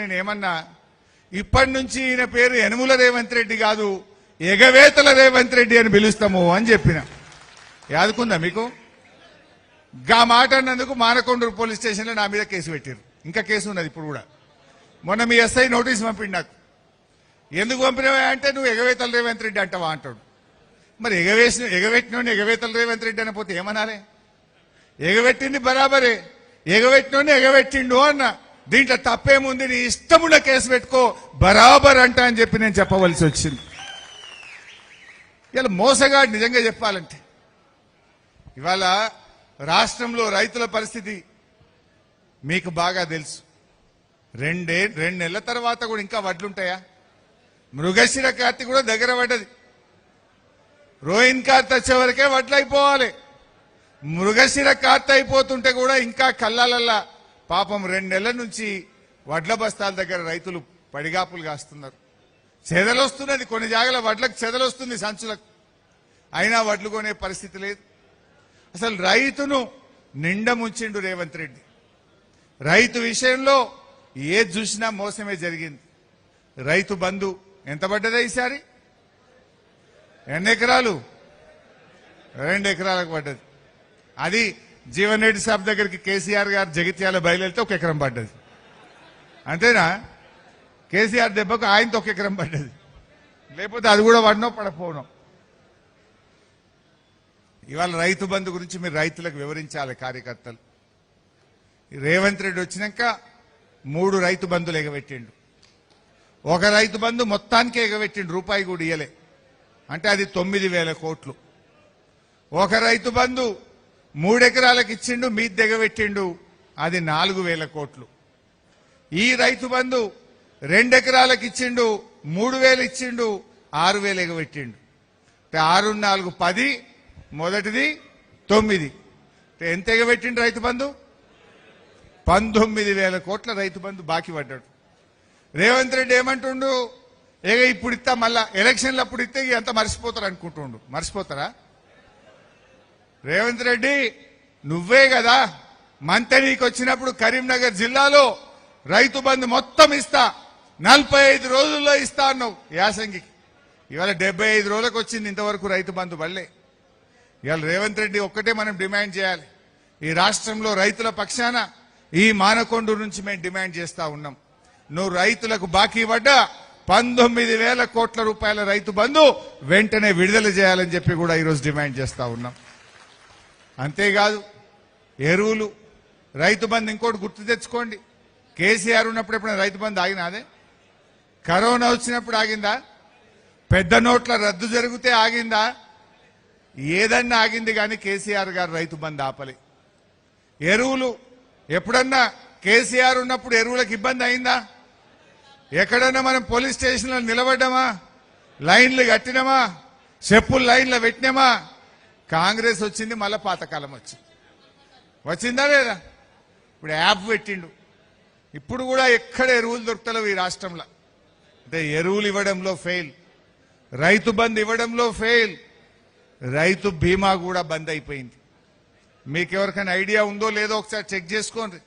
నేనేమన్నా ఇప్పటి నుంచి ఈయన పేరు యనుమల రేవంత్ రెడ్డి కాదు ఎగవేతల రేవంత్ రెడ్డి అని పిలుస్తాము అని చెప్పిన. యాదుకుందా మీకు? గా మాట అన్నందుకు మానకొండూరు పోలీస్ స్టేషన్లో నా మీద కేసు పెట్టారు. ఇంకా కేసు ఉన్నది ఇప్పుడు కూడా. మొన్న మీ ఎస్ఐ నోటీస్ పంపిండి నాకు. ఎందుకు పంపినవా అంటే నువ్వు ఎగవేతల రేవంత్ రెడ్డి అంటావా అంటాడు. మరి ఎగవేటినోని ఎగవేతల రేవంత్ రెడ్డి అనపోతే ఏమనాలే? ఎగబెట్టింది బరాబరే, ఎగబెట్టినోని ఎగబెట్టిండు అన్న. దీంట్లో తప్పేముంది? నీ ఇష్టమున్న కేసు పెట్టుకో, బరాబర్ అంట అని చెప్పి నేను చెప్పవలసి వచ్చింది. ఇలా మోసగాడు నిజంగా చెప్పాలంటే. ఇవాళ రాష్ట్రంలో రైతుల పరిస్థితి మీకు బాగా తెలుసు. రెండు నెలల తర్వాత కూడా ఇంకా వడ్లుంటాయా? మృగశిర కార్తీ కూడా దగ్గర పడ్డది. రోహిన్ కార్తీ వచ్చే వరకే వడ్లు అయిపోవాలి. మృగశిర కార్తీ అయిపోతుంటే కూడా ఇంకా కళ్ళాలల్లా పాపం 2 నెలల నుంచి వడ్ల బస్తాల దగ్గర రైతులు పడిగాపులు కాస్తున్నారు. చెదలొస్తున్నది, కొన్ని జాగాల వడ్లకు చెదలొస్తుంది సంచులకు. అయినా వడ్లు కొనే పరిస్థితి లేదు. అసలు రైతును నిండా ముంచిండు రేవంత్ రెడ్డి. రైతు విషయంలో ఏది చూసినా మోసమే జరిగింది. రైతు బంధు ఎంత పడ్డదా ఈసారి? ఎన్ని ఎకరాలు? 2 ఎకరాలకు పడ్డది. అది జీవన్ రెడ్డి సాబ్ దగ్గరికి కేసీఆర్ గారు జగిత్యాల బయలుదేరితే 1 ఎకరం పడ్డది. అంతేనా? కేసీఆర్ దెబ్బకు ఆయనతో 1 ఎకరం పడ్డది. లేకపోతే అది కూడా పడినో పడపోవడం. ఇవాళ రైతు బంధు గురించి మీరు రైతులకు వివరించాలి కార్యకర్తలు. రేవంత్ రెడ్డి వచ్చినాక 3 రైతు బంధులు ఎగబెట్టిండు. ఒక రైతు బంధు మొత్తానికే ఎగబెట్టిండు, రూపాయి కూడా ఇయ్యలే. అంటే అది 9,000 కోట్లు. ఒక రైతు బంధు 3 ఎకరాలకు ఇచ్చిండు, మీది దిగబెట్టిండు, అది 4,000 కోట్లు. ఈ రైతు బంధు 2 ఎకరాలకు ఇచ్చిండు, 3,000 ఇచ్చిండు, 6,000 ఎగబెట్టిండు. 6 4 10, మొదటిది 9. ఎంత ఎగబెట్టిండు రైతు బంధు? 19,000 కోట్ల రైతు బంధు బాకీ పడ్డాడు. రేవంత్ రెడ్డి ఏమంటుండు? ఇప్పుడు ఇస్తా, మళ్ళా ఎలక్షన్లు అప్పుడు ఇస్తే ఎంత మర్చిపోతారు అనుకుంటుండు. మర్చిపోతారా? రేవంత్ రెడ్డి నువ్వే కదా మంతనీకి వచ్చినప్పుడు కరీంనగర్ జిల్లాలో రైతు బంధు మొత్తం ఇస్తా, 45 రోజుల్లో ఇస్తా అన్నావు యాసంగికి. ఇవాళ 75 రోజులకు వచ్చింది, ఇంతవరకు రైతు బంధు పడలే. ఇవాళ రేవంత్ రెడ్డి ఒక్కటే మనం డిమాండ్ చేయాలి. ఈ రాష్ట్రంలో రైతుల పక్షాన ఈ మానకొండూరు నుంచి మేము డిమాండ్ చేస్తా ఉన్నాం. నువ్వు రైతులకు బాకీ పడ్డా 19,000 కోట్ల రూపాయల రైతు బంధు వెంటనే విడుదల చేయాలని చెప్పి కూడా ఈరోజు డిమాండ్ చేస్తా ఉన్నాం. అంతేకాదు ఎరువులు, రైతు బంధు. ఇంకోటి గుర్తు తెచ్చుకోండి, కేసీఆర్ ఉన్నప్పుడు ఎప్పుడైనా రైతు బంధు ఆగినాదే? కరోనా వచ్చినప్పుడు ఆగిందా? పెద్ద నోట్ల రద్దు జరిగితే ఆగిందా? ఏదన్నా ఆగింది కానీ కేసీఆర్ గారు రైతు బంధు ఆపలే. ఎరువులు ఎప్పుడన్నా కేసీఆర్ ఉన్నప్పుడు ఎరువులకు ఇబ్బంది అయిందా? ఎక్కడన్నా మనం పోలీస్ స్టేషన్లో నిలబడ్డామా? లైన్లు కట్టినామా? చెప్పులు లైన్లో పెట్టినామా? కాంగ్రెస్ వచ్చింది, మళ్ళా పాతకాలం వచ్చిందా లేదా? ఇప్పుడు యాప్ పెట్టిండు. ఇప్పుడు కూడా ఎక్కడ ఎరువులు దొరుకుతలేవు ఈ రాష్ట్రంలో. అంటే ఎరువులు ఇవ్వడంలో ఫెయిల్, రైతు బంధు ఇవ్వడంలో ఫెయిల్, రైతు బీమా కూడా బంద్ అయిపోయింది. మీకెవరికైనా ఐడియా ఉందో లేదో ఒకసారి చెక్ చేసుకోండి.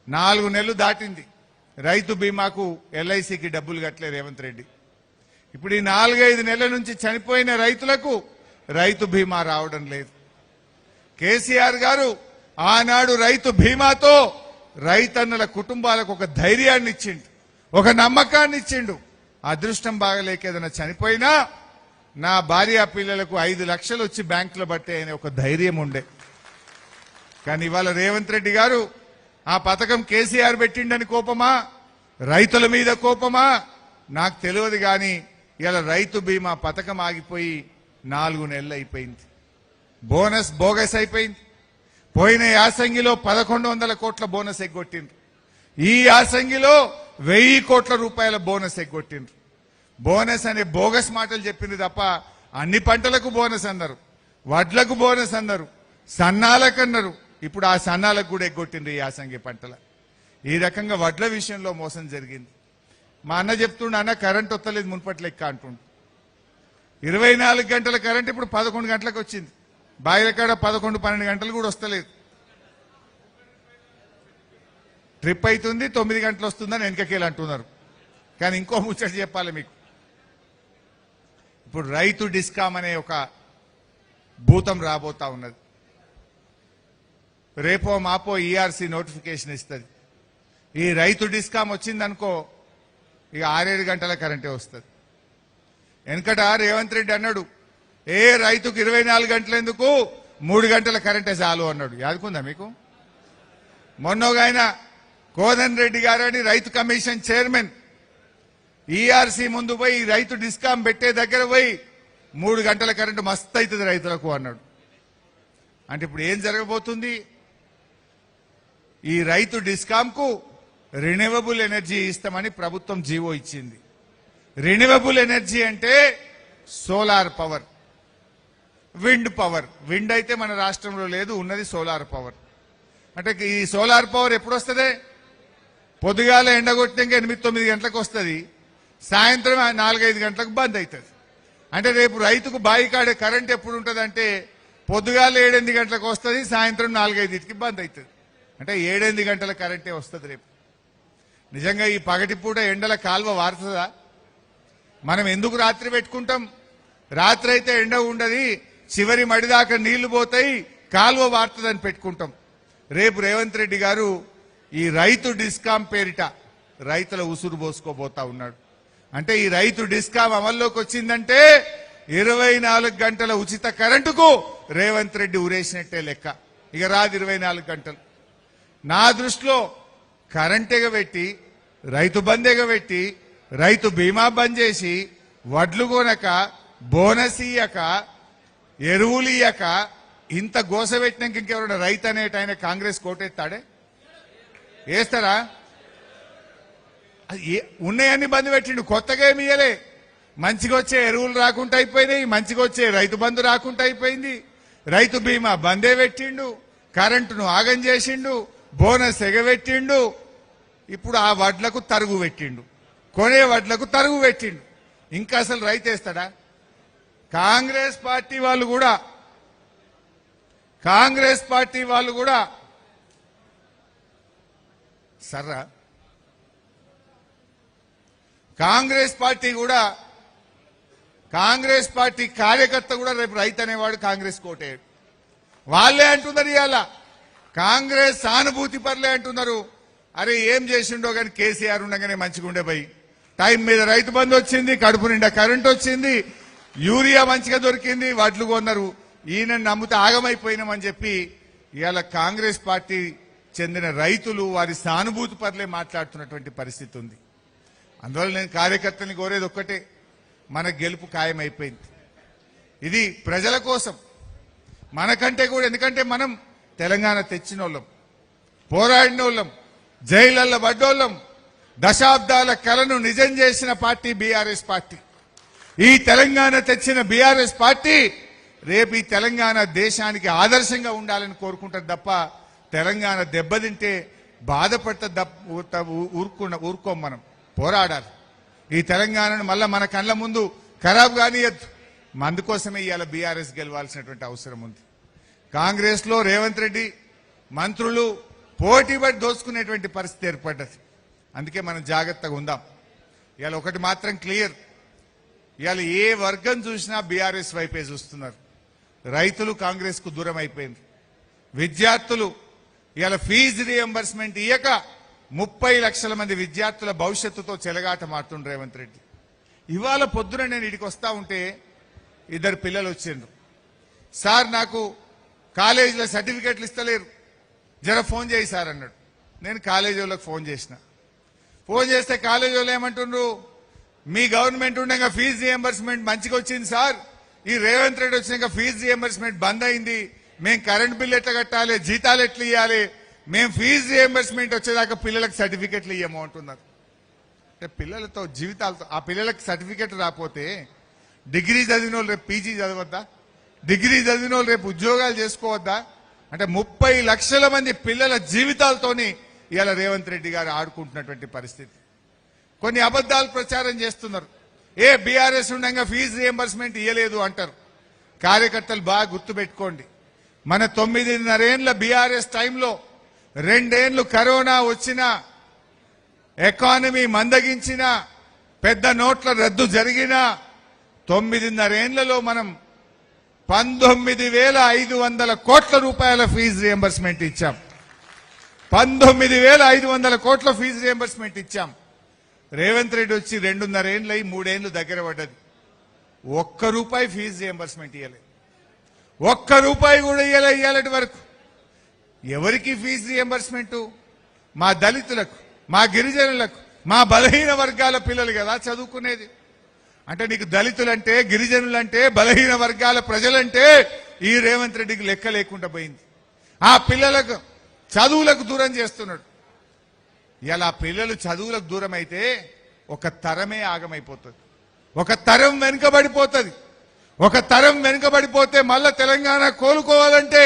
4 నెలలు దాటింది, రైతు బీమాకు ఎల్ఐసికి డబ్బులు కట్టలే రేవంత్ రెడ్డి. ఇప్పుడు ఈ 4-5 నెలల నుంచి చనిపోయిన రైతులకు రైతు బీమా రావడం లేదు. కేసీఆర్ గారు ఆనాడు రైతు బీమాతో రైతన్నల కుటుంబాలకు ఒక ధైర్యాన్ని ఇచ్చిండు, ఒక నమ్మకాన్ని ఇచ్చిండు. అదృష్టం బాగలేక ఏదైనా చనిపోయినా నా భార్య పిల్లలకు 5 లక్షలు వచ్చి బ్యాంకులో పట్టే అనే ఒక ధైర్యం ఉండే. కానీ ఇవాళ రేవంత్ రెడ్డి గారు ఆ పథకం కేసీఆర్ పెట్టిండని కోపమా, రైతుల మీద కోపమా నాకు తెలియదు. కానీ ఇలా రైతు బీమా పథకం ఆగిపోయి 4 నెలలు అయిపోయింది. బోనస్ బోగస్ అయిపోయింది. పోయిన యాసంగిలో 1,100 కోట్ల బోనస్ ఎగ్గొట్టిండ్రు. ఈ యాసంగిలో 1,000 కోట్ల రూపాయల బోనస్ ఎగ్గొట్టిండ్రు. బోనస్ అనే బోగస్ మాటలు చెప్పింది తప్ప అన్ని పంటలకు బోనస్ అన్నారు, వడ్లకు బోనస్ అన్నారు, సన్నాలకు అన్నారు. ఇప్పుడు ఆ సన్నాలకు కూడా ఎగ్గొట్టిండ్రు ఈ యాసంగి పంటల. ఈ రకంగా వడ్ల విషయంలో మోసం జరిగింది. మా అన్న చెప్తుండ, అన్న కరెంట్ వస్తలేదు మున్పట్ల ఎక్క అంటుండు. 24 గంటల కరెంట్ ఇప్పుడు 11 గంటలకు వచ్చింది. బాయిల కాడ 11-12 గంటలు కూడా వస్తలేదు. ట్రిప్ అవుతుంది 9 గంటలు వస్తుందని వెనకకేళ్ళు అంటున్నారు. కానీ ఇంకో ముచ్చట చెప్పాలి మీకు. ఇప్పుడు రైతు డిస్కామ్ అనే ఒక భూతం రాబోతా ఉన్నది. రేపో మాపో ఈఆర్సీ నోటిఫికేషన్ ఇస్తుంది. ఈ రైతు డిస్కామ్ వచ్చిందనుకో ఇక 6-7 గంటల కరెంటే వస్తుంది. వెనకట రేవంత్ రెడ్డి అన్నాడు, ఏ రైతుకు 24 గంటలు ఎందుకు 3 గంటల కరెంటే చాలు అన్నాడు. యాదుకుందా మీకు? మొన్నగా ఆయన కోదన్ రెడ్డి గారు అని రైతు కమిషన్ చైర్మన్ ఈఆర్సీ ముందు పోయి రైతు డిస్కామ్ పెట్టే దగ్గర పోయి 3 గంటల కరెంటు మస్తు అవుతుంది రైతులకు అన్నాడు. అంటే ఇప్పుడు ఏం జరగబోతుంది? ఈ రైతు డిస్కామ్ కు రిన్యూవబుల్ ఎనర్జీ ఇస్తామని ప్రభుత్వం జీవో ఇచ్చింది. రిన్యూవబుల్ ఎనర్జీ అంటే solar power, wind power. Wind అయితే మన రాష్ట్రంలో లేదు, ఉన్నది సోలార్ పవర్. అంటే ఈ సోలార్ పవర్ ఎప్పుడు వస్తుంది? పొద్దుగాల ఎండగొట్టినాక 8-9 గంటలకు వస్తుంది, సాయంత్రం 4-5 గంటలకు బంద్ అవుతుంది. అంటే రేపు రైతుకు బాయి కాడే కరెంట్ ఎప్పుడు ఉంటుంది అంటే పొద్దుగాల 7-8 గంటలకు వస్తుంది, సాయంత్రం 4-5కి బంద్ అవుతుంది. అంటే 7-8 గంటల కరెంటే వస్తుంది రేపు. నిజంగా ఈ పగటిపూట ఎండల కాల్వ వారుతుందా? మనం ఎందుకు రాత్రి పెట్టుకుంటాం? రాత్రి అయితే ఎండ ఉండదు, చివరి మడిదాకా నీళ్లు పోతాయి, కాల్వ వారుతుందని పెట్టుకుంటాం. రేపు రేవంత్ రెడ్డి గారు ఈ రైతు డిస్కామ్ పేరిట రైతుల ఉసురు పోసుకోబోతా ఉన్నాడు. అంటే ఈ రైతు డిస్కామ్ అమల్లోకి వచ్చిందంటే 24 గంటల ఉచిత కరెంటుకు రేవంత్ రెడ్డి ఉరేసినట్టే లెక్క. ఇక రాదు 24 గంటలు. నా దృష్టిలో కరెంట్ ఎగబెట్టి, రైతు బంద్ ఎగబెట్టి, రైతు బీమా బంద్ చేసి, వడ్లు కొనక, బోనస్ ఇయ్యక, ఎరువులు ఇయ్యక, ఇంత గోస పెట్టినాక ఇంకెవరైనా రైతు అనేట ఆయన కాంగ్రెస్ కోటెత్తాడే? వేస్తారా? ఉన్నాయన్ని బంద్ పెట్టిండు, కొత్తగా ఏమి ఇయ్యలే. మంచిగా వచ్చే ఎరువులు రాకుండా అయిపోయినాయి, మంచిగా వచ్చే రైతు బంధు రాకుండా అయిపోయింది, రైతు బీమా బందే పెట్టిండు, కరెంటును ఆగం చేసిండు, బోనస్ ఎగబెట్టిండు, ఇప్పుడు ఆ వడ్లకు తరుగు పెట్టిండు, కొనే వడ్లకు తరుగు పెట్టిండు. ఇంకా అసలు రైతు వేస్తాడా? కాంగ్రెస్ పార్టీ వాళ్ళు కూడా సర్రా కాంగ్రెస్ పార్టీ కార్యకర్త కూడా రేపు రైతు అనేవాడు కాంగ్రెస్ కోటేడు. వాళ్ళే అంటున్నారు, ఇవాళ కాంగ్రెస్ సానుభూతి పరులే అంటున్నారు, అరే ఏం చేసిండో కానీ కేసీఆర్ ఉండగానే మంచిగా ఉండే పోయి, టైం మీద రైతు బంధు వచ్చింది, కడుపు నిండా కరెంట్ వచ్చింది, యూరియా మంచిగా దొరికింది, వడ్లు కొన్నారు, ఈయన నమ్మితే ఆగమైపోయినామని చెప్పి ఇవాళ కాంగ్రెస్ పార్టీ చెందిన రైతులు వారి సానుభూతి పరులే మాట్లాడుతున్నటువంటి పరిస్థితి ఉంది. అందువల్ల నేను కార్యకర్తల్ని కోరేది ఒక్కటే, మన గెలుపు ఖాయమైపోయింది. ఇది ప్రజల కోసం, మనకంటే కూడా. ఎందుకంటే మనం తెలంగాణ తెచ్చిన వాళ్ళం, పోరాడిన వాళ్ళం, జైళ్లలో పడ్డోళ్ళం, దశాబ్దాల కలను నిజం చేసిన పార్టీ బీఆర్ఎస్ పార్టీ. ఈ తెలంగాణ తెచ్చిన బీఆర్ఎస్ పార్టీ రేపు ఈ తెలంగాణ దేశానికి ఆదర్శంగా ఉండాలని కోరుకుంటారు తప్ప తెలంగాణ దెబ్బతింటే బాధపడితే ఊరుకోం. మనం పోరాడాలి. ఈ తెలంగాణను మళ్ళా మన కళ్ళ ముందు ఖరాబ్ కానియద్దు. అందుకోసమే ఇవాళ బీఆర్ఎస్ గెలవాల్సినటువంటి అవసరం ఉంది. కాంగ్రెస్ లో రేవంత్ రెడ్డి మంత్రులు పోటీపడి దోచుకునేటువంటి పరిస్థితి ఏర్పడ్డది. అందుకే మనం జాగ్రత్తగా ఉందాం. ఇవాళ ఒకటి మాత్రం క్లియర్, ఇవాళ ఏ వర్గం చూసినా బీఆర్ఎస్ వైపే చూస్తున్నారు. రైతులు కాంగ్రెస్ కు దూరం అయిపోయింది. విద్యార్థులు ఇవాళ ఫీజు రియంబర్స్మెంట్ ఇయ్యక 30 లక్షల మంది విద్యార్థుల భవిష్యత్తుతో చెలగాట మారుతుండ్రు రేవంత్ రెడ్డి. ఇవాళ పొద్దున నేను ఇడికి వస్తా ఉంటే 2 పిల్లలు వచ్చిండ్రు. సార్ నాకు కాలేజీలో సర్టిఫికెట్లు ఇస్తలేరు, జర ఫోన్ చేయి సార్ అన్నాడు. నేను కాలేజీ వాళ్ళకి ఫోన్ చేస్తే కాలేజీ వాళ్ళు ఏమంటుండ్రు, మీ గవర్నమెంట్ ఉండగా ఫీజు రియంబర్స్మెంట్ మంచిగా వచ్చింది సార్, ఈ రేవంత్ రెడ్డి వచ్చినాక ఫీజు రియంబర్స్మెంట్ బంద్ అయింది, మేము కరెంట్ బిల్ ఎట్లా కట్టాలి, జీతాలు ఎట్లా ఇవ్వాలి, మేము ఫీజు రియంబర్స్మెంట్ వచ్చేదాకా పిల్లలకు సర్టిఫికెట్లు ఇయ్యము అంటున్నారు. అంటే పిల్లలతో జీవితాలతో, ఆ పిల్లలకు సర్టిఫికెట్ రాకపోతే డిగ్రీ చదివిన వాళ్ళు రేపు పీజీ చదవద్దా, డిగ్రీ చదివిన వాళ్ళు రేపు ఉద్యోగాలు చేసుకోవద్దా? అంటే 30 లక్షల మంది పిల్లల జీవితాలతోని ఇవాళ రేవంత్ రెడ్డి గారు ఆడుకుంటున్నటువంటి పరిస్థితి. కొన్ని అబద్దాలు ప్రచారం చేస్తున్నారు. బీఆర్ఎస్ ఉండగా ఫీజు రియంబర్స్మెంట్ ఇయ్యలేదు అంటారు. కార్యకర్తలు బాగా గుర్తుపెట్టుకోండి, మన 9.5 ఏళ్ల బీఆర్ఎస్ టైంలో రెండేళ్లు కరోనా వచ్చినా, ఎకానమీ మందగించినా, పెద్ద నోట్ల రద్దు జరిగినా 9.5 ఏళ్లలో మనం 19,500 కోట్ల రూపాయల ఫీజు రియంబర్స్మెంట్ ఇచ్చాం. 19,500 కోట్ల ఫీజు రియంబర్స్మెంట్ ఇచ్చాం. రేవంత్ రెడ్డి వచ్చి 2.5 ఏళ్లై 3 ఏళ్లు దగ్గర పడ్డది. ఒక్క రూపాయి ఫీజు రియంబర్స్మెంట్ ఇవ్వలేదు. ఒక్క రూపాయి కూడా ఇవ్వలేటి వరకు. ఎవరికి ఫీజు రియంబర్స్మెంట్? మా దళితులకు, మా గిరిజనులకు, మా బలహీన వర్గాల పిల్లలు కదా చదువుకునేది. అంటే నీకు దళితులంటే, గిరిజనులంటే, బలహీన వర్గాల ప్రజలంటే ఈ రేవంత్ రెడ్డికి లెక్క లేకుండా పోయింది. ఆ పిల్లలకు చదువులకు దూరం చేస్తున్నాడు. ఇలా పిల్లలు చదువులకు దూరం అయితే ఒక తరమే ఆగమైపోతుంది. ఒక తరం వెనుకబడిపోతుంది. ఒక తరం వెనుకబడిపోతే మళ్ళా తెలంగాణ కోలుకోవాలంటే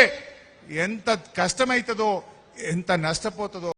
ఎంత కష్టమవుతుందో, ఎంత నష్టపోతుందో